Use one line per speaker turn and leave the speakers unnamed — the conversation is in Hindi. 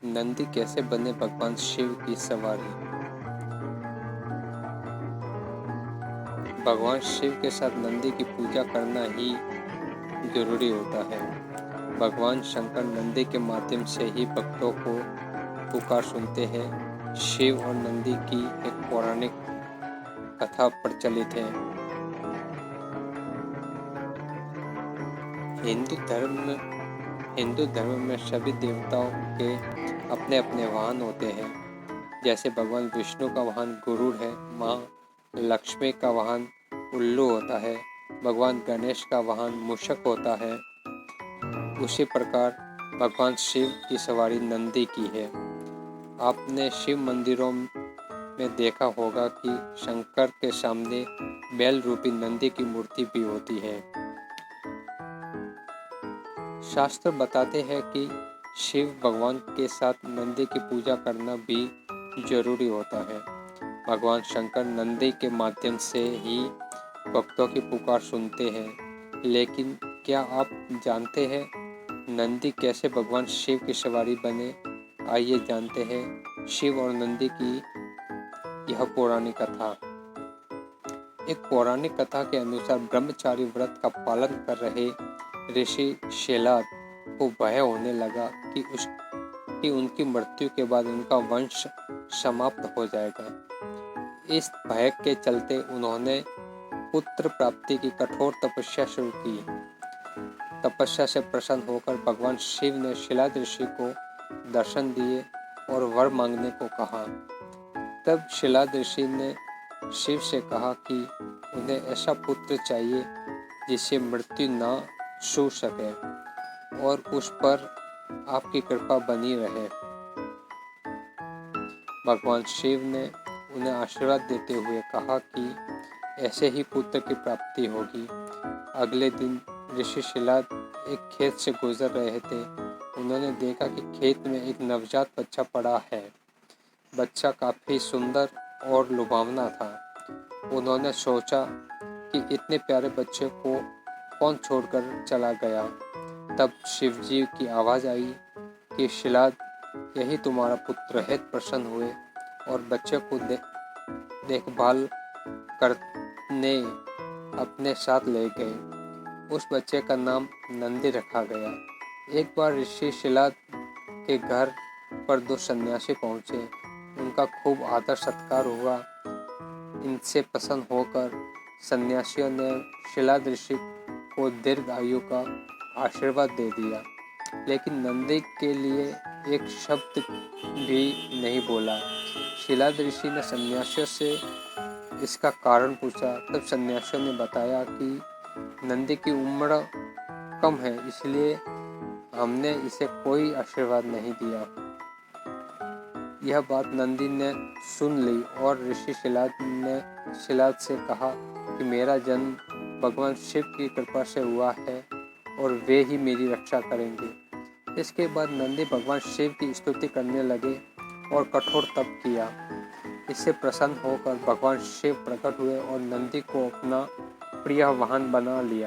नंदी कैसे बने भगवान शिव की सवारी। भगवान शिव के साथ नंदी की पूजा करना ही जरूरी होता है। भगवान शंकर नंदी के माध्यम से ही भक्तों को पुकार सुनते हैं। शिव और नंदी की एक पौराणिक कथा प्रचलित है। हिंदू धर्म में सभी देवताओं के अपने अपने वाहन होते हैं। जैसे भगवान विष्णु का वाहन गरुड़ है, माँ लक्ष्मी का वाहन उल्लू होता है, भगवान गणेश का वाहन मूषक होता है। उसी प्रकार भगवान शिव की सवारी नंदी की है। आपने शिव मंदिरों में देखा होगा कि शंकर के सामने बैल रूपी नंदी की मूर्ति भी होती है। शास्त्र बताते हैं कि शिव भगवान के साथ नंदी की पूजा करना भी जरूरी होता है। भगवान शंकर नंदी के माध्यम से ही भक्तों की पुकार सुनते हैं। लेकिन क्या आप जानते हैं नंदी कैसे भगवान शिव की सवारी बने? आइए जानते हैं शिव और नंदी की यह पौराणिक कथा। एक पौराणिक कथा के अनुसार ब्रह्मचारी व्रत का पालन कर रहे ऋषि शेलाद को भय होने लगा कि उनकी मृत्यु के बाद उनका वंश समाप्त हो जाएगा। इस भय के चलते उन्होंने पुत्र प्राप्ति की कठोर तपस्या शुरू की। तपस्या से प्रसन्न होकर भगवान शिव ने शेलाद ऋषि को दर्शन दिए और वर मांगने को कहा। तब शेलाद ऋषि ने शिव से कहा कि उन्हें ऐसा पुत्र चाहिए जिससे मृत्यु न छू सके और उस पर आपकी कृपा बनी रहे। भगवान शिव ने उन्हें आशीर्वाद देते हुए कहा कि ऐसे ही पुत्र की प्राप्ति होगी। अगले दिन ऋषि शेलाद एक खेत से गुजर रहे थे। उन्होंने देखा कि खेत में एक नवजात बच्चा पड़ा है। बच्चा काफी सुंदर और लुभावना था। उन्होंने सोचा कि इतने प्यारे बच्चे को कौन छोड़कर चला गया। तब शिवजी की आवाज आई कि शेलाद, यही तुम्हारा पुत्र है। प्रसन्न हुए और बच्चे को देखभाल करने अपने साथ ले गए। उस बच्चे का नाम नंदी रखा गया। एक बार ऋषि शेलाद के घर पर दो सन्यासी पहुंचे। उनका खूब आदर सत्कार हुआ। इनसे प्रसन्न होकर सन्यासियों ने शेलाद ऋषि को दीर्घ आयु का आशीर्वाद दे दिया, लेकिन नंदी के लिए एक शब्द भी नहीं बोला। शेलाद ऋषि ने सन्यासियों से इसका कारण पूछा। तब सन्यासियों ने बताया कि नंदी की उम्र कम है, इसलिए हमने इसे कोई आशीर्वाद नहीं दिया। यह बात नंदी ने सुन ली और ऋषि शेलाद ने शेलाद से कहा कि मेरा जन्म भगवान शिव की कृपा से हुआ है और वे ही मेरी रक्षा करेंगे। इसके बाद नंदी भगवान शिव की स्तुति करने लगे और कठोर तप किया। इससे प्रसन्न होकर भगवान शिव प्रकट हुए और नंदी को अपना प्रिय वाहन बना लिया।